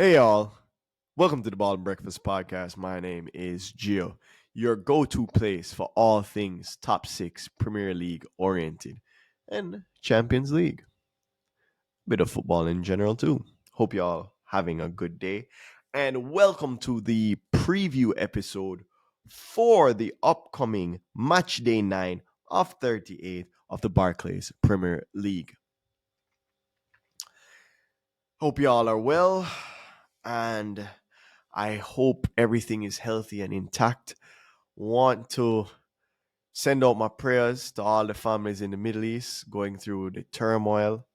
Hey y'all, welcome to the Ball and Breakfast Podcast. My name is Gio, your go-to place for all things top six Premier League oriented and Champions League. Bit of football in general too. Hope y'all having a good day. And welcome to the preview episode for the upcoming match day 9 of 38 of the Barclays Premier League. Hope y'all are well and I hope everything is healthy and intact. Want to send out my prayers to all the families in the Middle East going through the turmoil.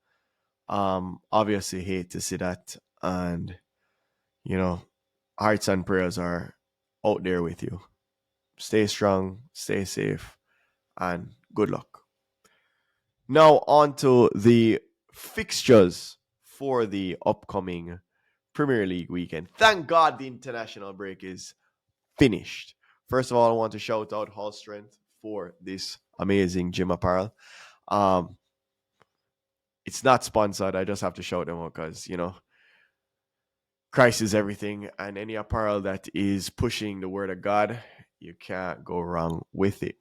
Obviously hate to see that, and you know, hearts and prayers are out there with you. Stay strong, stay safe, and good luck. Now on to the fixtures for the upcoming Premier League weekend. Thank God the international break is finished. First of all, I want to shout out Hall Strength for this amazing gym apparel. Um, it's not sponsored. I just have to shout them out because, Christ is everything. And any apparel that is pushing the word of God, you can't go wrong with it.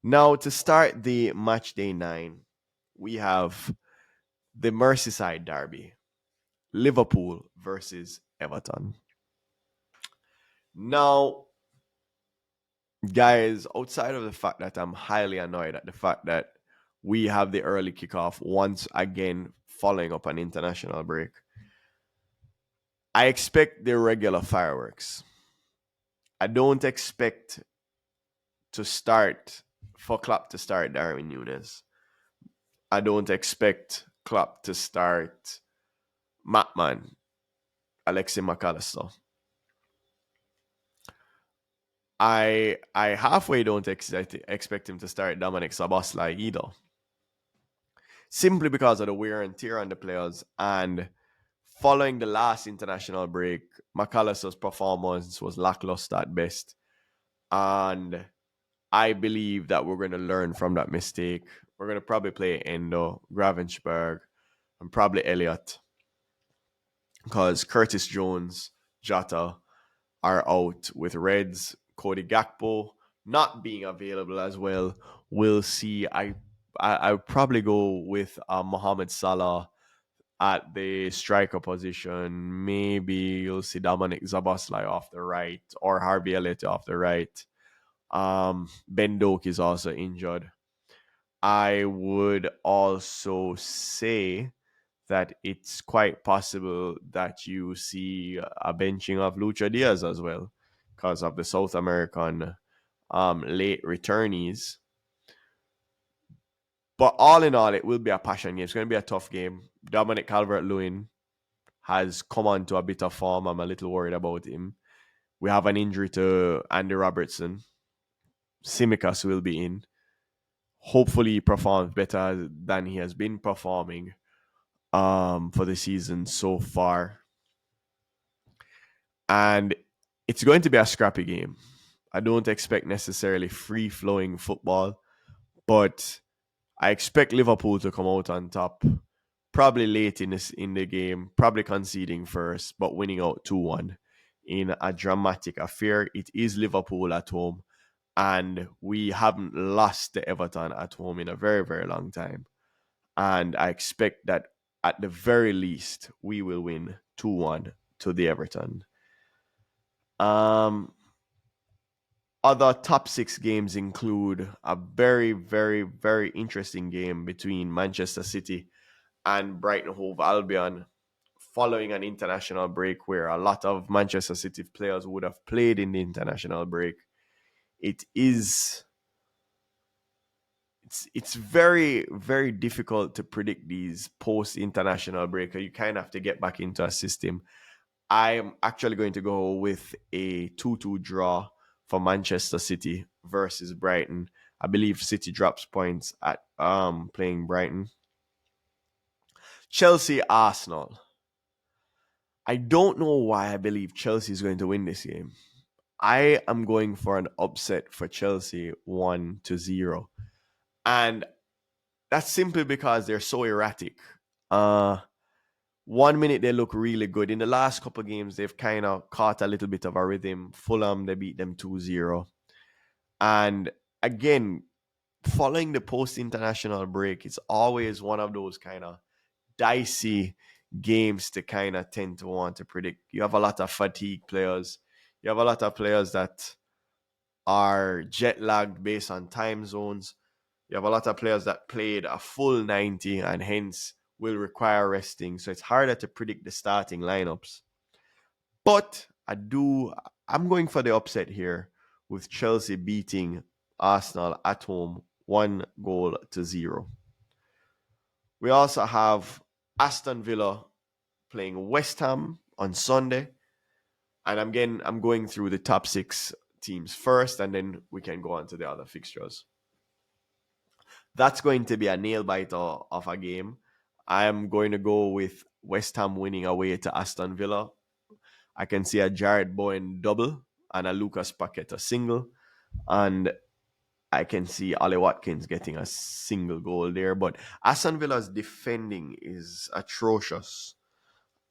Now, to start the match day 9, we have the Merseyside derby, Liverpool versus Everton. Now, guys, outside of the fact that I'm highly annoyed at the fact that we have the early kickoff once again following up an international break, I expect the regular fireworks. I don't expect for Klopp to start Darwin Nunes. I don't expect Klopp to start Matman, Alexi McAllister. I halfway don't expect him to start Dominic Szoboszlai either. Simply because of the wear and tear on the players. And following the last international break, McAllister's performance was lackluster at best. And I believe that we're going to learn from that mistake. We're going to probably play Endo, Gravenberch, and probably Elliott. Because Curtis Jones, Jota are out with Reds. Cody Gakpo not being available as well. We'll see. I would probably go with Mohamed Salah at the striker position. Maybe you'll see Dominic Szoboszlai off the right or Harvey Elliott off the right. Ben Doak is also injured. I would also say that it's quite possible that you see a benching of Lucha Diaz as well because of the South American late returnees. But all in all, it will be a passion game. It's going to be a tough game. Dominic Calvert-Lewin has come on to a bit of form. I'm a little worried about him. We have an injury to Andy Robertson. Simicas will be in. Hopefully he performs better than he has been performing for the season so far. And it's going to be a scrappy game. I don't expect necessarily free-flowing football, but I expect Liverpool to come out on top, probably late in the game, probably conceding first, but winning out 2-1 in a dramatic affair. It is Liverpool at home, and we haven't lost to Everton at home in a very, very long time. And I expect that at the very least, we will win 2-1 to the Everton. Other top 6 games include a very, very, very interesting game between Manchester City and Brighton Hove Albion following an international break where a lot of Manchester City players would have played in the international break. It's very, very difficult to predict these post-international break. You kind of have to get back into a system. I'm actually going to go with a 2-2 draw for Manchester City versus Brighton. I believe City drops points at playing Brighton. Chelsea Arsenal. I don't know why I believe Chelsea is going to win this game. I am going for an upset for Chelsea 1-0. And that's simply because they're so erratic. One minute they look really good. In the last couple of games, they've kind of caught a little bit of a rhythm. Fulham, they beat them 2-0. And again, following the post international break, it's always one of those kind of dicey games to kind of tend to want to predict. You have a lot of fatigue players. You have a lot of players that are jet lagged based on time zones. You have a lot of players that played a full 90 and hence will require resting. So it's harder to predict the starting lineups. But I'm going for the upset here with Chelsea beating Arsenal at home 1-0. We also have Aston Villa playing West Ham on Sunday. And I'm going through the top six teams first, and then we can go on to the other fixtures. That's going to be a nail biter of a game. I am going to go with West Ham winning away to Aston Villa. I can see a Jared Bowen double and a Lucas Paqueta single. And I can see Ollie Watkins getting a single goal there. But Aston Villa's defending is atrocious.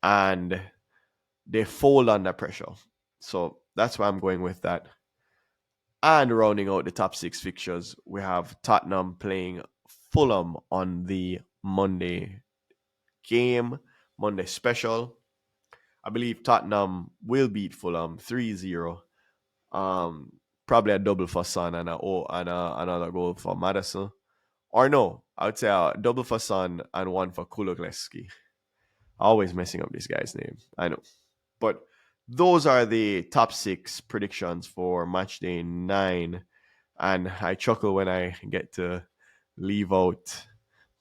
And they fold under pressure. So that's why I'm going with that. And rounding out the top six fixtures, we have Tottenham playing Fulham on the Monday game, Monday special. I believe Tottenham will beat Fulham 3-0. Probably a double for Son and another goal for Madison. Or no, I would say a double for Son and one for Kulogleski. Always messing up this guy's name. I know. But those are the top six predictions for match day 9. And I chuckle when I get to leave out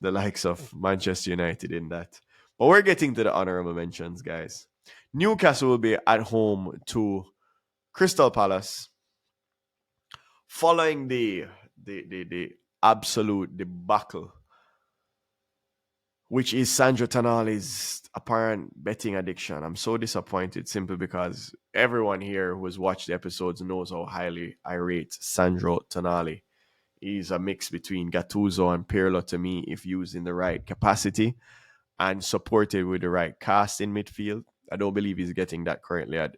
the likes of Manchester United in that. But we're getting to the honorable mentions, guys. Newcastle will be at home to Crystal Palace following the absolute debacle, which is Sandro Tonali's apparent betting addiction. I'm so disappointed simply because everyone here who has watched the episodes knows how highly I rate Sandro Tonali. He's a mix between Gattuso and Pirlo to me if used in the right capacity and supported with the right cast in midfield. I don't believe he's getting that currently at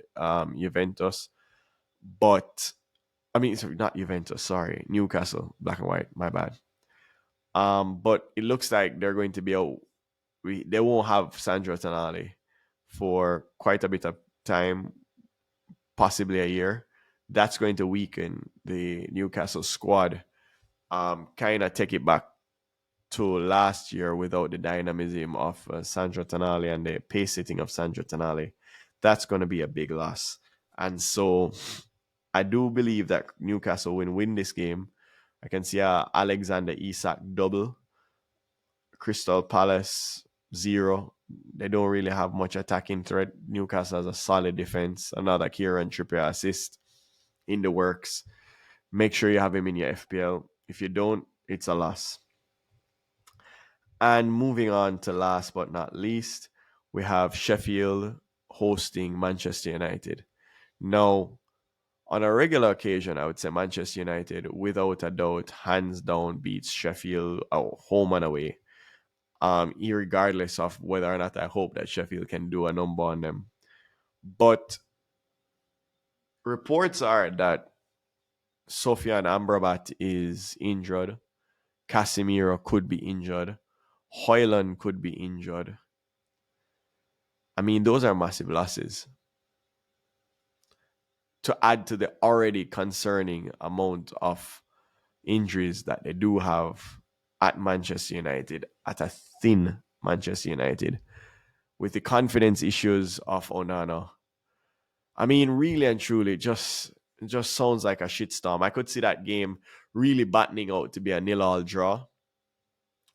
Juventus. But, I mean, sorry, not Juventus, sorry. Newcastle, black and white, my bad. But it looks like they're going to be out. They won't have Sandro Tonali for quite a bit of time, possibly a year. That's going to weaken the Newcastle squad. Kind of take it back to last year without the dynamism of Sandro Tonali and the pace setting of Sandro Tonali. That's going to be a big loss. And so I do believe that Newcastle will win this game. I can see a Alexander Isak double. Crystal Palace 0. They don't really have much attacking threat. Newcastle has a solid defense. Another Kieran Trippier assist in the works. Make sure you have him in your FPL. If you don't, it's a loss. And moving on to last but not least, we have Sheffield hosting Manchester United. Now, on a regular occasion, I would say Manchester United, without a doubt, hands down beats Sheffield home and away. Irregardless of whether or not I hope that Sheffield can do a number on them. But reports are that Sofian Amrabat is injured. Casemiro could be injured. Hoyland could be injured. I mean, those are massive losses. To add to the already concerning amount of injuries that they do have at Manchester United, at a thin Manchester United, with the confidence issues of Onana. I mean, really and truly, it just sounds like a shitstorm. I could see that game really battening out to be a 0-0 draw,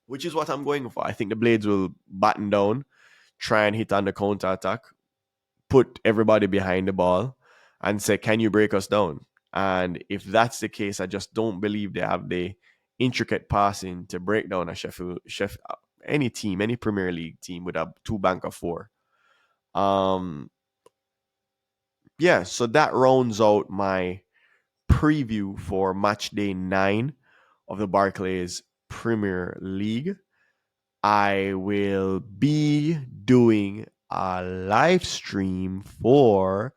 which is what I'm going for. I think the Blades will batten down, try and hit on the counter attack, put everybody behind the ball, and say, "Can you break us down?" And if that's the case, I just don't believe they have the intricate passing to break down a any team, any Premier League team with a 2 bank of 4. Yeah, so that rounds out my preview for match day 9 of the Barclays Premier League. I will be doing a live stream for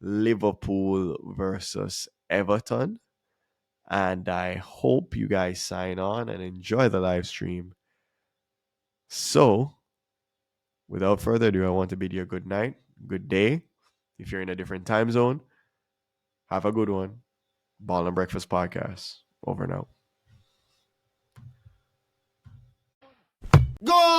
Liverpool versus Everton. And I hope you guys sign on and enjoy the live stream. So, without further ado, I want to bid you a good night, good day. If you're in a different time zone, have a good one. Ball and Breakfast Podcast. Over now. Go!